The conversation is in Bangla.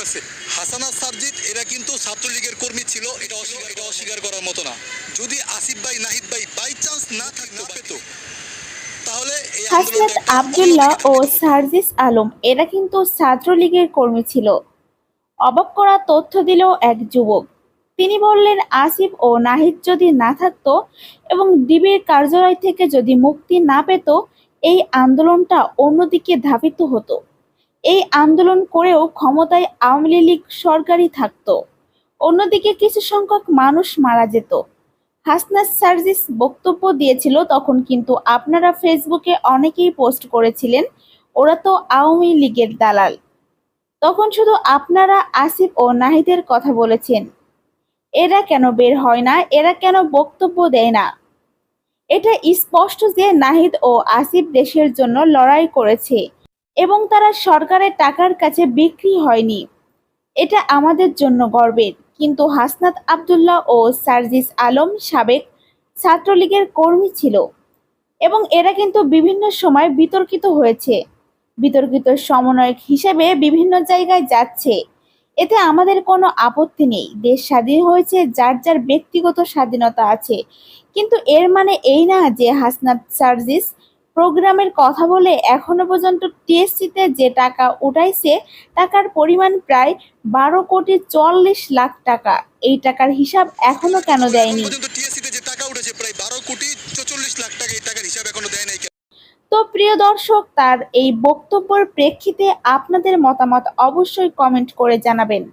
আছে। হাসান আর সারজিৎ এরা কিন্তু ছাত্রলীগের কর্মী ছিল, এটা অস্বীকার করার মতো না। যদি আসিফ ভাই নাহিদ ভাই বাই চান্স না থাকতো পেতো, তাহলে এই হাসনাত আন্দোলনটা একটা আব্দুল্লাহ অন্যদিকে ও ধাবিত হতো। সার্জিস আলম এরা কিন্তু ছাত্রলীগের কর্মী ছিল। অবাক করা তথ্য দিল এক যুবক। তিনি বললেন, আসিফ ও নাহিদ যদি না থাকতো এবং ডিবির কার্যালয় থেকে যদি মুক্তি না পেত, এই আন্দোলনটা অন্যদিকে ধাবিত হতো। এই আন্দোলন করেও ক্ষমতায় আওয়ামী লীগ সরকারই থাকতো। অন্যদিকে কিছু সংখ্যক মানুষ মারা যেত। হাসনাত সার্জিস বক্তব্য দিয়েছিল তখন কিন্তু আপনারা ফেসবুকে অনেকেই পোস্ট করেছিলেন, ওরা তো আওয়ামী লীগের দালাল। তখন শুধু আপনারা আসিফ ও নাহিদের কথা বলেছেন। এরা কেন বের হয় না, এরা কেন বক্তব্য দেয় না? এটা স্পষ্ট যে নাহিদ ও আসিফ দেশের জন্য লড়াই করেছে এবং তারা সরকারের টাকার কাছে বিক্রি হয়নি। এটা আমাদের জন্য গর্বের। কিন্তু হাসনাত আব্দুল্লাহ ও সার্জিস আলম সাবেক ছাত্রলীগের কর্মী ছিল এবং এরা কিন্তু বিভিন্ন সময় বিতর্কিত হয়েছে, বিতর্কিত সমন্বয়ক হিসেবে বিভিন্ন জায়গায় যাচ্ছে। এতে আমাদের কোনো আপত্তি নেই। দেশ স্বাধীন হয়েছে, যার যার ব্যক্তিগত স্বাধীনতা আছে। কিন্তু এর মানে এই না যে হাসনাত সার্জিস প্রোগ্রামের কথা বলে এখনো পর্যন্ত টিএসসিতে যে টাকা উঠাইছে, টাকার পরিমাণ প্রায় 12,40,00,000 টাকা। এই টাকার হিসাব এখনো কেন এখন দেয়নি? পর্যন্ত টিএসসিতে যে টাকা উঠেছে প্রায় 12,44,00,000 টাকা, এই টাকার হিসাব এখনো দেয় নাই। তো প্রিয় দর্শক, তার এই বক্তব্যের প্রেক্ষিতে আপনাদের মতামত অবশ্যই কমেন্ট করে জানাবেন।